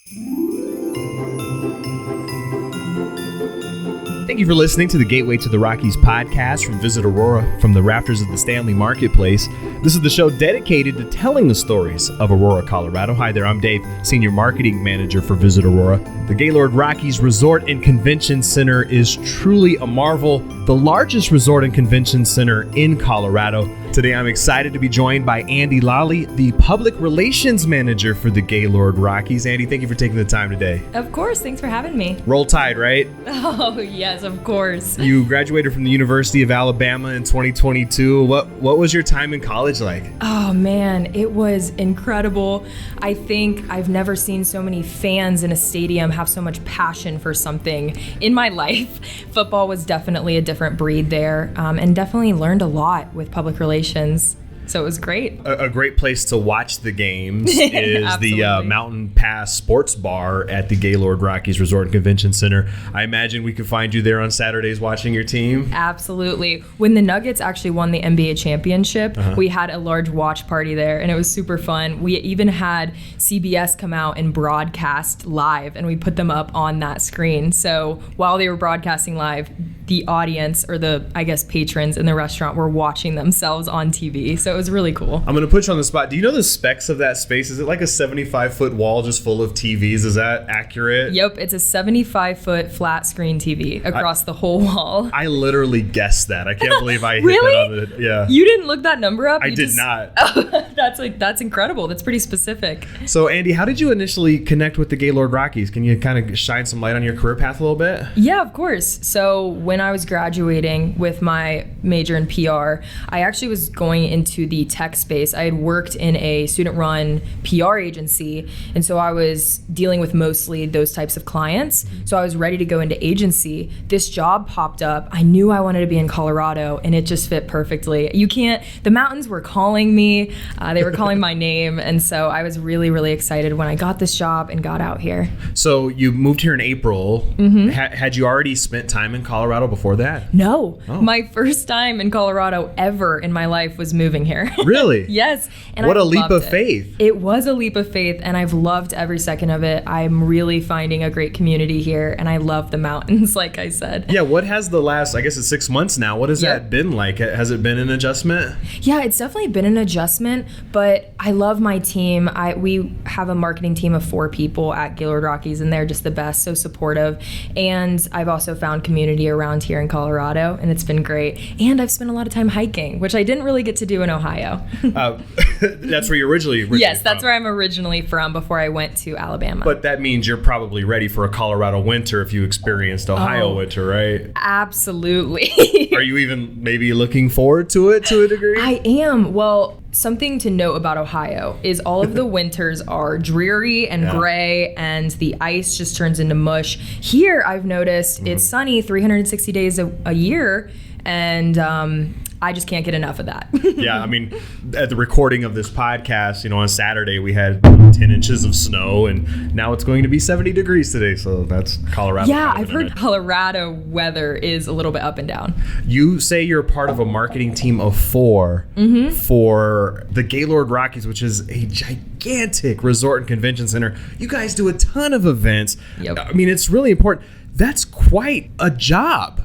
Thank you for listening to the Gateway to the Rockies podcast from Visit Aurora from the rafters of the Stanley Marketplace. This is the show dedicated to telling the stories of Aurora, Colorado. Hi there, I'm Dave, Senior Marketing Manager for Visit Aurora. The Gaylord Rockies Resort and Convention Center is truly a marvel, the largest resort and convention center in Colorado. Today, I'm excited to be joined by Andi Lawley, the Public Relations Manager for the Gaylord Rockies. Andi, thank you for taking the time today. Of course, thanks for having me. Roll Tide, right? Oh, yes, of course. You graduated from the University of Alabama in 2022. What was your time in college like? Oh, man, it was incredible. I think I've never seen so many fans in a stadium have so much passion for something in my life. Football was definitely a different breed there, and definitely learned a lot with public relations. So it was great. A great place to watch the games is the Mountain Pass Sports Bar at the Gaylord Rockies Resort and Convention Center. I imagine we could find you there on Saturdays watching your team. Absolutely. When the Nuggets actually won the NBA championship, we had a large watch party there, and it was super fun. We even had CBS come out and broadcast live, and we put them up on that screen. So while they were broadcasting live, the audience, or the, I guess, patrons in the restaurant were watching themselves on TV. So it was really cool. I'm going to put you on the spot. Do you know the specs of that space? Is it like a 75-foot wall just full of TVs? Is that accurate? Yep. It's a 75-foot flat screen TV across the whole wall. I literally guessed that. I can't believe I hit Really? that on the... Yeah. You didn't look that number up? I did not. Oh, that's incredible. That's pretty specific. So, Andi, how did you initially connect with the Gaylord Rockies? Can you kind of shine some light on your career path a little bit? Yeah, of course. So when I was graduating with my major in PR, I actually was going into the tech space. I had worked in a student-run PR agency, and so I was dealing with mostly those types of clients. So I was ready to go into agency. This job popped up. I knew I wanted to be in Colorado, and it just fit perfectly. The mountains were calling me. They were calling my name, and so I was really, really excited when I got this job and got out here. So you moved here in April. Had you already spent time in Colorado before that? No. Oh. My first time in Colorado ever in my life was moving here. Really? Yes. And what I a leap loved of it. faith. It was a leap of faith, and I've loved every second of it. I'm really finding a great community here, and I love the mountains, like I said. Yeah, what has the last, I guess it's 6 months now, what has that been like? Has it been an adjustment? Yeah, it's definitely been an adjustment, but I love my team. We have a marketing team of 4 people at Gaylord Rockies, and they're just the best, so supportive. And I've also found community around here in Colorado, and it's been great. And I've spent a lot of time hiking, which I didn't really get to do in Ohio. That's where you're originally Yes, that's from. where I'm originally from before I went to Alabama. But that means you're probably ready for a Colorado winter if you experienced Ohio winter, right? Absolutely. Are you even maybe looking forward to it to a degree? I am. Well, something to note about Ohio is all of the winters are dreary and gray, and the ice just turns into mush. Here, I've noticed it's sunny 360 days a year, and I just can't get enough of that. Yeah, I mean, at the recording of this podcast, on Saturday we had 10 inches of snow, and now it's going to be 70 degrees today, so that's Colorado. Yeah, I've heard Colorado weather is a little bit up and down. You say you're part of a marketing team of 4 for the Gaylord Rockies, which is a gigantic resort and convention center. You guys do a ton of events. Yep. I mean, it's really important. That's quite a job.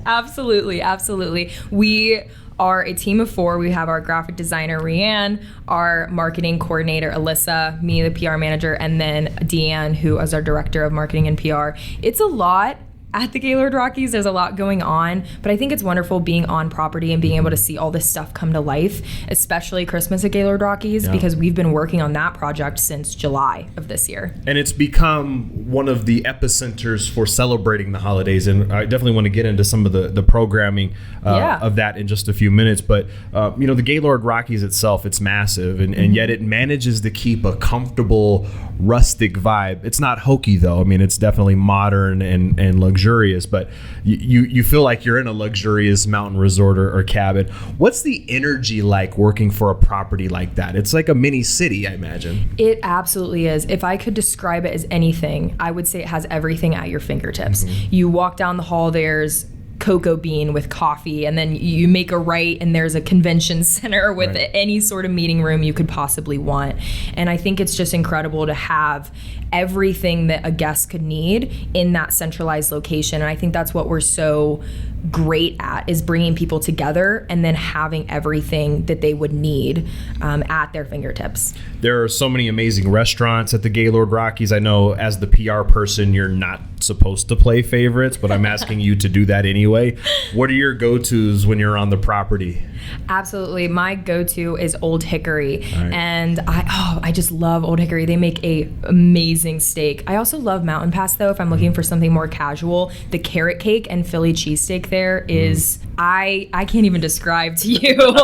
Absolutely, absolutely. We are a team of 4. We have our graphic designer, Rianne, our marketing coordinator, Alyssa, me, the PR manager, and then Deanne, who is our director of marketing and PR. It's a lot. At the Gaylord Rockies, there's a lot going on, but I think it's wonderful being on property and being able to see all this stuff come to life, especially Christmas at Gaylord Rockies, because we've been working on that project since July of this year. And it's become one of the epicenters for celebrating the holidays, and I definitely want to get into some of the programming of that in just a few minutes. But, the Gaylord Rockies itself, it's massive, and yet it manages to keep a comfortable, rustic vibe. It's not hokey, though. I mean, it's definitely modern and luxurious, but you feel like you're in a luxurious mountain resort or cabin. What's the energy like working for a property like that? It's like a mini city, I imagine. It absolutely is. If I could describe it as anything, I would say it has everything at your fingertips. You walk down the hall, there's cocoa bean with coffee, and then you make a right and there's a convention center with any sort of meeting room you could possibly want. And I think it's just incredible to have everything that a guest could need in that centralized location. And I think that's what we're so great at, is bringing people together and then having everything that they would need at their fingertips. There are so many amazing restaurants at the Gaylord Rockies. I know as the PR person, you're not supposed to play favorites, but I'm asking you to do that anyway. What are your go-tos when you're on the property? Absolutely. My go-to is Old Hickory. Right. And I just love Old Hickory. They make a amazing steak. I also love Mountain Pass, though, if I'm looking for something more casual. The carrot cake and Philly cheesesteak there is, I can't even describe to you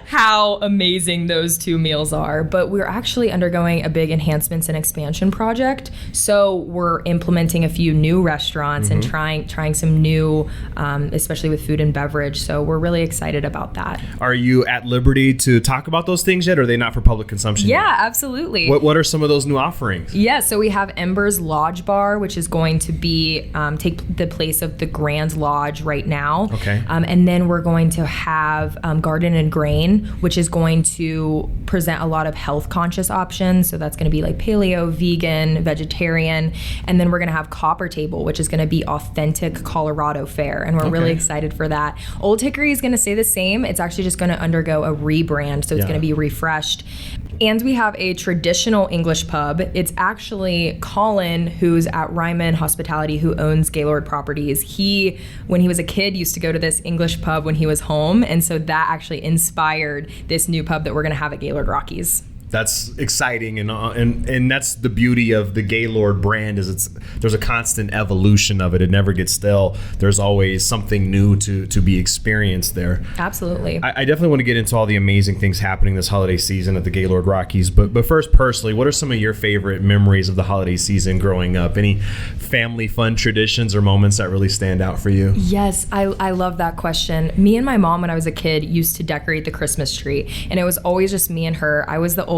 how amazing those two meals are. But we're actually undergoing a big enhancements and expansion project. So we're implementing a few new restaurants and trying some new, especially with food and beverage. So we're really excited about that. Are you at liberty to talk about those things yet, or are they not for public consumption yet? Yeah, absolutely. What are some of those new offerings? Yeah, so we have Ember's Lodge Bar, which is going to be take the place of the Grand Lodge right now. Okay. And then we're going to have Garden and Grain, which is going to present a lot of health conscious options. So that's going to be like paleo, vegan, vegetarian. And then we're going to have Copper Table, which is going to be authentic Colorado fare. And we're really excited for that. Old Hickory is going to stay the same. It's actually just going to undergo a rebrand. So it's going to be refreshed. And we have a traditional English pub. It's actually Colin, who's at Ryman Hospitality, who owns Gaylord Properties. He, when he was a kid, used to go to this English pub when he was home. And so that actually inspired this new pub that we're going to have at Gaylord Rockies. That's exciting, and that's the beauty of the Gaylord brand, is there's a constant evolution of it. It never gets stale. There's always something new to be experienced there. Absolutely. I definitely want to get into all the amazing things happening this holiday season at the Gaylord Rockies. But first, personally, what are some of your favorite memories of the holiday season growing up? Any family fun traditions or moments that really stand out for you? Yes, I love that question. Me and my mom, when I was a kid, used to decorate the Christmas tree, and it was always just me and her. I was the oldest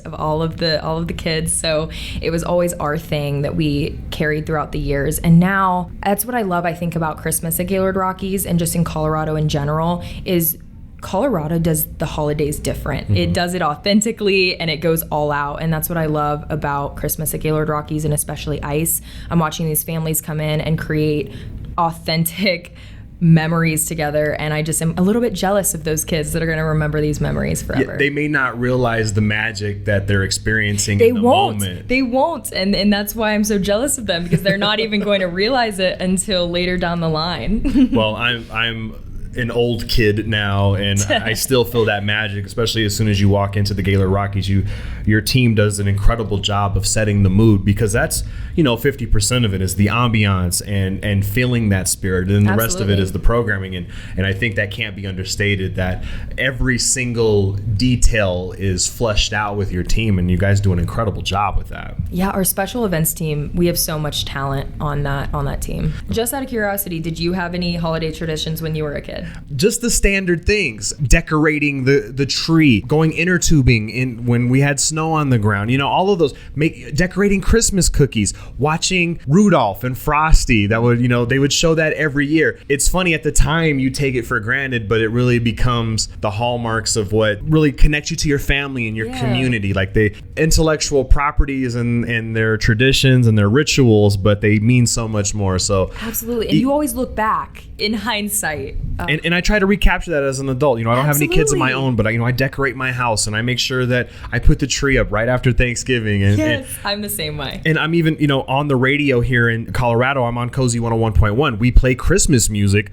of all of the kids, so it was always our thing that we carried throughout the years. And now that's what I love, I think, about Christmas at Gaylord Rockies and just in Colorado in general, is Colorado does the holidays different. It does it authentically and it goes all out. And that's what I love about Christmas at Gaylord Rockies, and especially ice. I'm watching these families come in and create authentic memories together, and I just am a little bit jealous of those kids that are going to remember these memories forever. Yeah, they may not realize the magic that they're experiencing in the moment. They won't, and that's why I'm so jealous of them, because they're not even going to realize it until later down the line. Well, I'm an old kid now, and I still feel that magic, especially as soon as you walk into the Gaylord Rockies. Your team does an incredible job of setting the mood, because that's 50% of it is the ambiance and feeling that spirit, and the rest of it is the programming, and I think that can't be understated, that every single detail is fleshed out with your team, and you guys do an incredible job with that. Yeah, our special events team, we have so much talent on that team. Just out of curiosity, did you have any holiday traditions when you were a kid? Just the standard things: decorating the tree, going inner tubing in when we had snow on the ground, all of those, decorating Christmas cookies, watching Rudolph and Frosty. That would, they would show that every year. It's funny, at the time you take it for granted, but it really becomes the hallmarks of what really connects you to your family and your community, like the intellectual properties and their traditions and their rituals, but they mean so much more. So absolutely. And you always look back in hindsight. And I try to recapture that as an adult. I don't have any kids of my own, but I decorate my house, and I make sure that I put the tree up right after Thanksgiving. And I'm the same way. And I'm even, on the radio here in Colorado, I'm on Cozy 101.1. We play Christmas music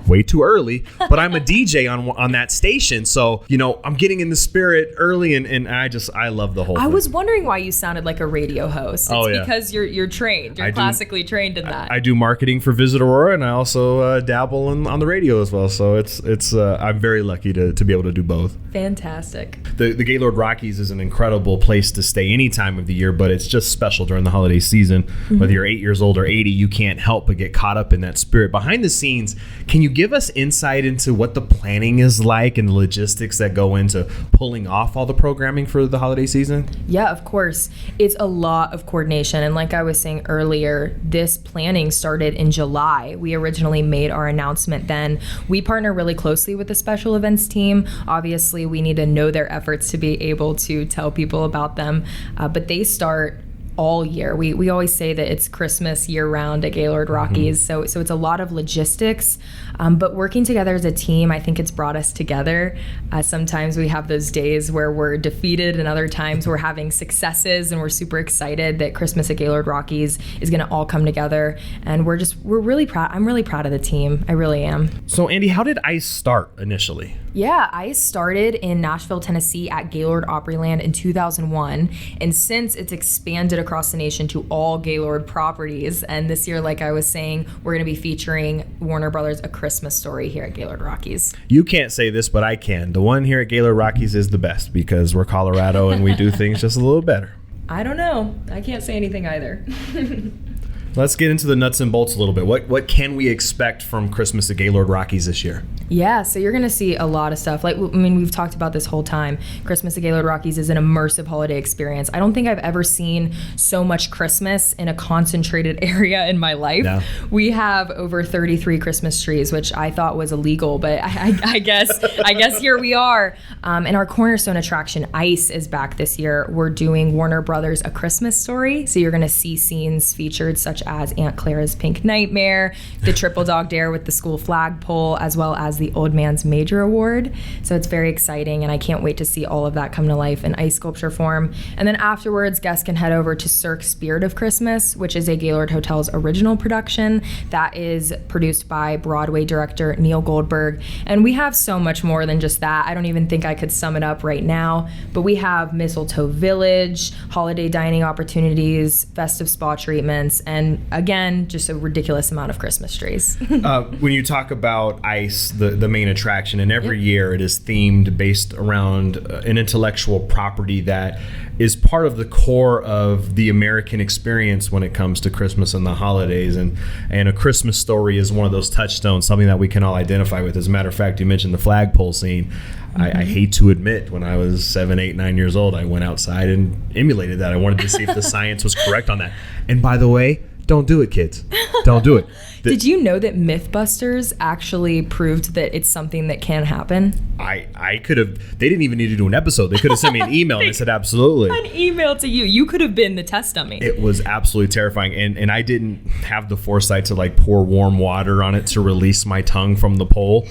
way too early, but I'm a DJ on that station. So, I'm getting in the spirit early, and I love the whole thing. I was wondering why you sounded like a radio host. It's because you're trained. You're classically trained in that. I do marketing for Visit Aurora, and I also dabble on the radio as well. So it's I'm very lucky to be able to do both. Fantastic. The Gaylord Rockies is an incredible place to stay any time of the year, but it's just special during the holiday season. Whether you're 8 years old or 80, you can't help but get caught up in that spirit. Behind the scenes, can you give us insight into what the planning is like and the logistics that go into pulling off all the programming for the holiday season? Yeah, of course. It's a lot of coordination. And like I was saying earlier, this planning started in July. We originally made our announcement then. We partner really closely with the special events team. Obviously, we need to know their efforts to be able to tell people about them. But they start all year. We always say that it's Christmas year round at Gaylord Rockies. So it's a lot of logistics, but working together as a team, I think it's brought us together. Sometimes we have those days where we're defeated, and other times we're having successes, and we're super excited that Christmas at Gaylord Rockies is going to all come together. And we're really proud. I'm really proud of the team. I really am. So Andi, how did ICE start initially? Yeah, ICE started in Nashville, Tennessee at Gaylord Opryland in 2001. And since it's expanded across the nation to all Gaylord properties. And this year, like I was saying, we're going to be featuring Warner Brothers' A Christmas Story here at Gaylord Rockies. You can't say this, but I can. The one here at Gaylord Rockies is the best because we're Colorado and we do things just a little better. I don't know. I can't say anything either. Let's get into the nuts and bolts a little bit. What can we expect from Christmas at Gaylord Rockies this year? Yeah, so you're going to see a lot of stuff. We've talked about this whole time. Christmas at Gaylord Rockies is an immersive holiday experience. I don't think I've ever seen so much Christmas in a concentrated area in my life. No. We have over 33 Christmas trees, which I thought was illegal, but I guess here we are. And our cornerstone attraction, ICE, is back this year. We're doing Warner Brothers' A Christmas Story. So you're going to see scenes featured such as Aunt Clara's Pink Nightmare, the Triple Dog Dare with the school flagpole, as well as the Old Man's Major Award. So it's very exciting, and I can't wait to see all of that come to life in ice sculpture form. And then afterwards, guests can head over to Cirque Spirit of Christmas, which is a Gaylord Hotels original production that is produced by Broadway director Neil Goldberg. And we have so much more than just that. I don't even think I could sum it up right now, but we have Mistletoe Village, holiday dining opportunities, festive spa treatments, and again, just a ridiculous amount of Christmas trees. When you talk about ICE, the main attraction, and every year it is themed based around an intellectual property that is part of the core of the American experience when it comes to Christmas and the holidays. And A Christmas Story is one of those touchstones, something that we can all identify with. As a matter of fact, you mentioned the flagpole scene. I hate to admit, when I was 7, 8, 9 years old, I went outside and emulated that. I wanted to see if the science was correct on that. And by the way, don't do it, kids. Don't do it. Did you know that Mythbusters actually proved that it's something that can happen? I could have, they didn't even need to do an episode. They could have sent me an email and I said, absolutely. An email to you. You could have been the test dummy. It was absolutely terrifying. And I didn't have the foresight to pour warm water on it to release my tongue from the pole.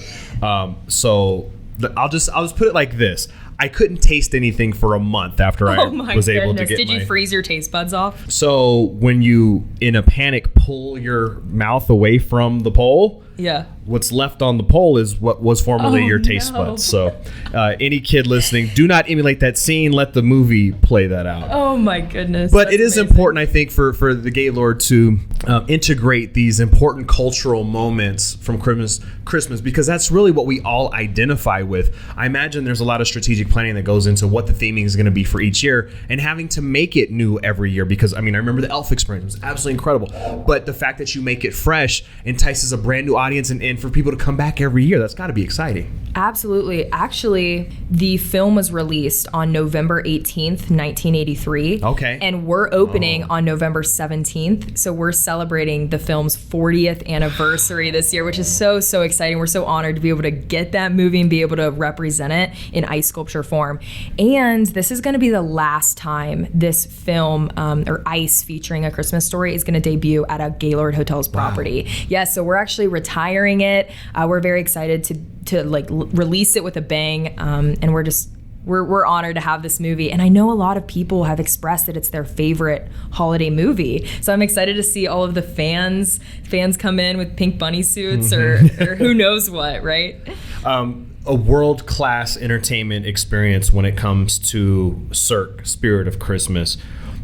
So I'll just put it like this. I couldn't taste anything for a month after I was able to get Did you freeze your taste buds off? So when you, in a panic, pull your mouth away from the pole, yeah, what's left on the pole is what was formerly your taste buds. So any kid listening, do not emulate that scene. Let the movie play that out. Oh my goodness. But it is important, I think, for the Gaylord to integrate these important cultural moments from Christmas, because that's really what we all identify with. I imagine there's a lot of strategic planning that goes into what the theming is going to be for each year and having to make it new every year, because I remember the Elf experience was absolutely incredible, but the fact that you make it fresh entices a brand new audience and for people to come back every year, that's got to be exciting. Absolutely. Actually, the film was released on November 18th, 1983. Okay. And we're opening on November 17th. So we're celebrating the film's 40th anniversary this year, which is so exciting. We're so honored to be able to get that movie and be able to represent it in ice sculpture form. And this is going to be the last time this film, or ICE featuring A Christmas Story, is going to debut at a Gaylord Hotels property. Wow. Yes, so we're actually retiring it. We're very excited to release it with a bang, and we're honored to have this movie. And I know a lot of people have expressed that it's their favorite holiday movie. So I'm excited to see all of the fans come in with pink bunny suits or who knows what, right? A world-class entertainment experience when it comes to Cirque, Spirit of Christmas.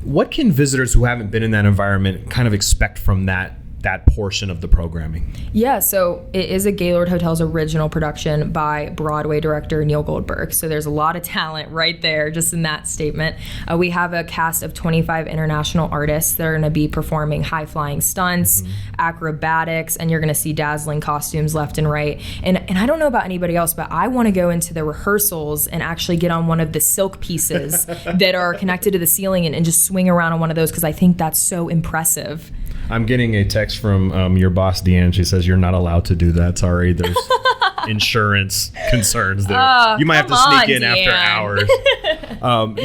What can visitors who haven't been in that environment kind of expect from that that portion of the programming? Yeah, so it is a Gaylord Hotels original production by Broadway director Neil Goldberg. So there's a lot of talent right there just in that statement. We have a cast of 25 international artists that are going to be performing high-flying stunts, acrobatics, and you're going to see dazzling costumes left and right. And I don't know about anybody else, but I want to go into the rehearsals and actually get on one of the silk pieces that are connected to the ceiling and just swing around on one of those because I think that's so impressive. I'm getting a text from your boss, Deanne. She says you're not allowed to do that. Sorry, there's insurance concerns there. You might have to sneak in Deanne. after hours.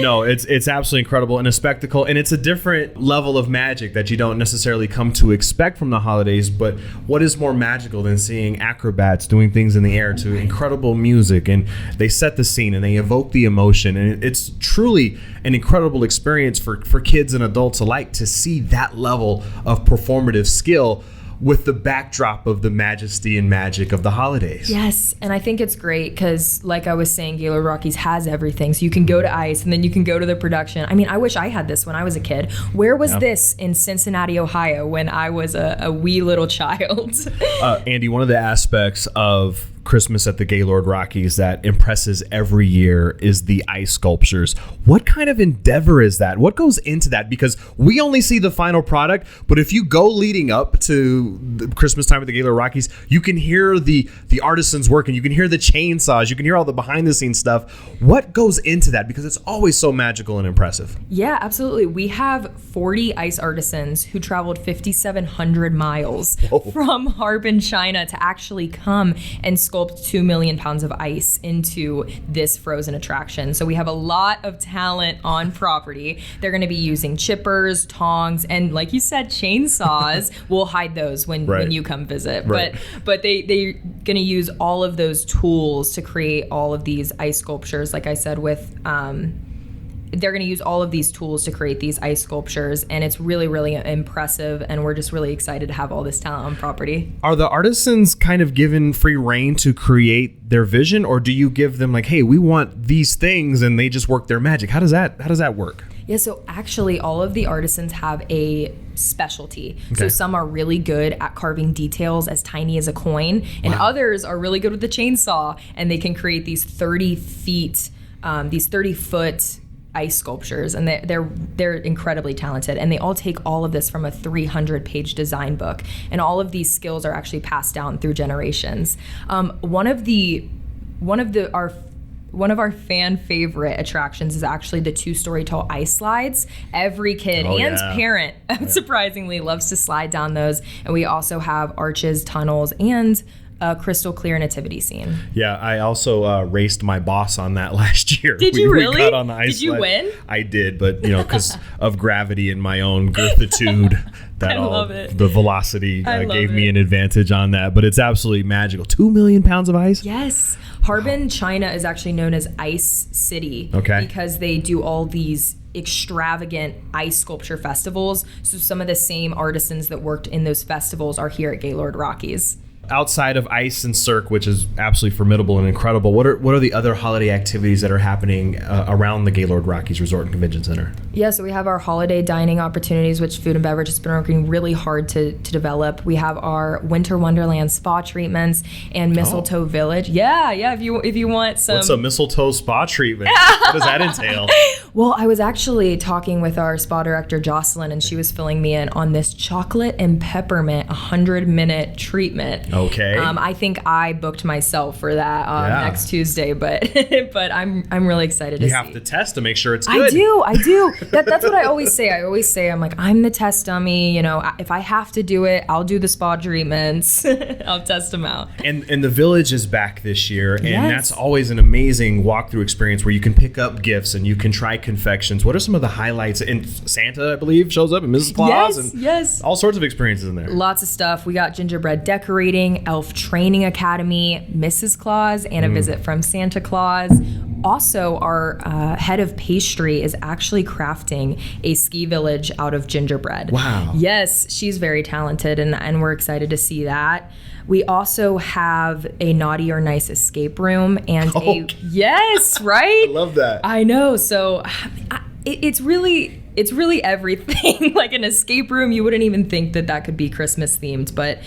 No, it's absolutely incredible and a spectacle, and it's a different level of magic that you don't necessarily come to expect from the holidays. But what is more magical than seeing acrobats doing things in the air to incredible music, and they set the scene and they evoke the emotion, and it's truly an incredible experience for kids and adults alike to see that level of performative skill with the backdrop of the majesty and magic of the holidays. Yes, and I think it's great because, like I was saying, Gaylord Rockies has everything. So you can go to ICE and then you can go to the production. I mean, I wish I had this when I was a kid. Where was this in Cincinnati, Ohio when I was a wee little child? Andi, one of the aspects of Christmas at the Gaylord Rockies that impresses every year is the ice sculptures. What kind of endeavor is that? What goes into that? Because we only see the final product, but if you go leading up to the Christmas time at the Gaylord Rockies, you can hear the artisans working, you can hear the chainsaws, you can hear all the behind the scenes stuff. What goes into that? Because it's always so magical and impressive. Yeah, absolutely. We have 40 ice artisans who traveled 5,700 miles from Harbin, China to actually come and sculpt 2 million pounds of ice into this frozen attraction. So we have a lot of talent on property. They're going to be using chippers, tongs, and like you said, chainsaws. We'll hide those when you come visit. Right. But they're going to use all of those tools to create all of these ice sculptures. Like I said, they're going to use all of these tools to create these ice sculptures, and it's really, really impressive, and we're just really excited to have all this talent on property. Are the artisans kind of given free reign to create their vision, or do you give them like, hey, we want these things, and they just work their magic? How does that work? Yeah, so actually all of the artisans have a specialty. Okay. So some are really good at carving details as tiny as a coin, and others are really good with the chainsaw, and they can create these 30-foot ice sculptures, and they're incredibly talented, and they all take all of this from a 300-page design book, and all of these skills are actually passed down through generations. One of our fan favorite attractions is actually the 2-story tall ice slides. Every kid parent surprisingly loves to slide down those, and we also have arches, tunnels, and a crystal clear nativity scene. Yeah, I also raced my boss on that last year. Did you really? We got on the ice Did you slide. win? I did, but because of gravity and my own girthitude, the velocity gave me an advantage on that. But it's absolutely magical. 2 million pounds of ice? Yes. Harbin, China is actually known as Ice City because they do all these extravagant ice sculpture festivals. So some of the same artisans that worked in those festivals are here at Gaylord Rockies. Outside of ICE and Cirque, which is absolutely formidable and incredible, what are the other holiday activities that are happening around the Gaylord Rockies Resort and Convention Center? Yeah, so we have our holiday dining opportunities, which Food and Beverage has been working really hard to develop. We have our Winter Wonderland spa treatments and Mistletoe Village. Yeah. If you want some. What's a mistletoe spa treatment? What does that entail? Well, I was actually talking with our spa director, Jocelyn, and she was filling me in on this chocolate and peppermint 100-minute treatment. Okay. I think I booked myself for that next Tuesday, but I'm really excited to see. You have to test to make sure it's good. I do. That's what I always say. I'm like, I'm the test dummy. You know, if I have to do it, I'll do the spa treatments. I'll test them out. And the village is back this year, and that's always an amazing walkthrough experience where you can pick up gifts and you can try confections. What are some of the highlights? And Santa, I believe, shows up, and Mrs. Claus, and all sorts of experiences in there. Lots of stuff. We got gingerbread decorating, elf training academy, Mrs. Claus, and a visit from Santa Claus. Also, our head of pastry is actually crafting a ski village out of gingerbread. Wow. Yes, she's very talented, and we're excited to see that. We also have a naughty or nice escape room and yes, right? I love that. I know. So it's really it's really everything. Like an escape room, you wouldn't even think that could be Christmas themed, but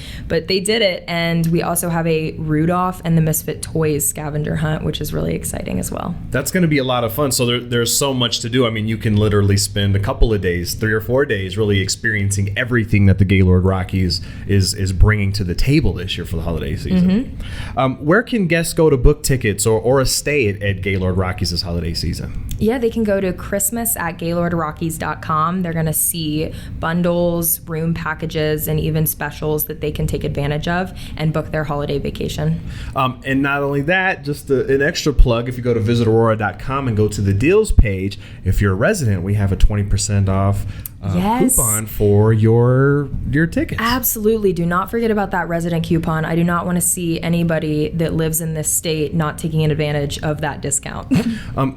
they did it. And we also have a Rudolph and the Misfit Toys scavenger hunt, which is really exciting as well. That's going to be a lot of fun. So there's so much to do. I mean, you can literally spend a couple of days, 3 or 4 days, really experiencing everything that the Gaylord Rockies is bringing to the table this year for the holiday season. Where can guests go to book tickets or a stay at Gaylord Rockies this holiday season? Yeah, they can go to Christmas at GaylordRockies.com. They're going to see bundles, room packages, and even specials that they can take advantage of and book their holiday vacation. And not only that, just an extra plug, if you go to visitaurora.com and go to the deals page, if you're a resident, we have a 20% off coupon for your tickets. Absolutely. Do not forget about that resident coupon. I do not want to see anybody that lives in this state not taking advantage of that discount.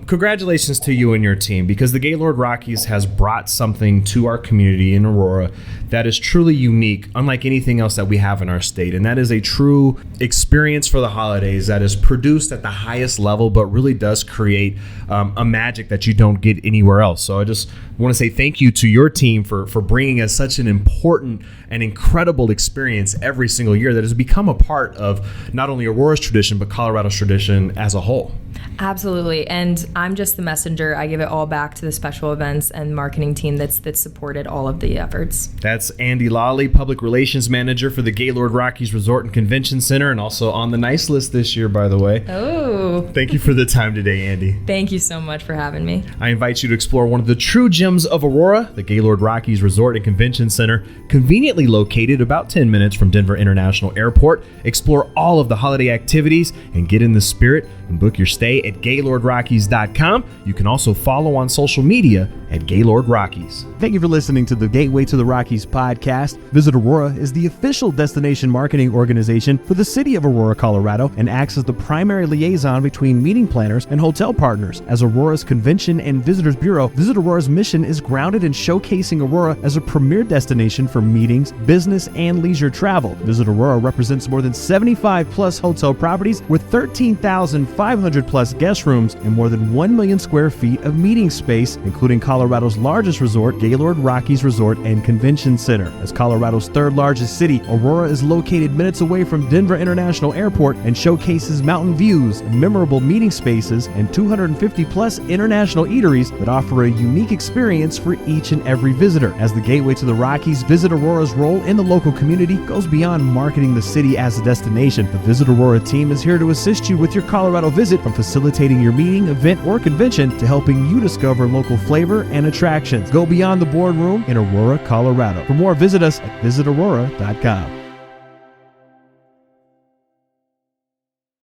Congratulations to you and your team, because the Gaylord Rockies has brought something to our community in Aurora that is truly unique, unlike anything else that we have in our state. And that is a true experience for the holidays that is produced at the highest level, but really does create a magic that you don't get anywhere else. So I just want to say thank you to your team for bringing us such an important and incredible experience every single year that has become a part of not only Aurora's tradition, but Colorado's tradition as a whole. Absolutely. And I'm just the messenger. I give it all back to the special events and marketing team that's supported all of the efforts. That's Andi Lawley, Public Relations Manager for the Gaylord Rockies Resort and Convention Center, and also on the nice list this year, by the way. Oh. Thank you for the time today, Andi. Thank you so much for having me. I invite you to explore one of the true gems of Aurora, the Gaylord Rockies Resort and Convention Center, conveniently located about 10 minutes from Denver International Airport. Explore all of the holiday activities and get in the spirit and book your stay at GaylordRockies.com. You can also follow on social media at Gaylord Rockies. Thank you for listening to the Gateway to the Rockies podcast. Visit Aurora is the official destination marketing organization for the city of Aurora, Colorado, and acts as the primary liaison between meeting planners and hotel partners. As Aurora's Convention and Visitors Bureau, Visit Aurora's mission is grounded in showcasing Aurora as a premier destination for meetings, business, and leisure travel. Visit Aurora represents more than 75 plus hotel properties with 13,500 plus guest rooms and more than 1 million square feet of meeting space, including Colorado's largest resort, Gaylord Rockies Resort and Convention Center. As Colorado's third largest city, Aurora is located minutes away from Denver International Airport and showcases mountain views, memorable meeting spaces, and 250 plus international eateries that offer a unique experience for each and every visitor. As the Gateway to the Rockies, Visit Aurora's role in the local community goes beyond marketing the city as a destination. The Visit Aurora team is here to assist you with your Colorado visit, from facilitating your meeting, event, or convention to helping you discover local flavor and attractions. Go beyond the boardroom in Aurora, Colorado. For more, visit us at visitaurora.com.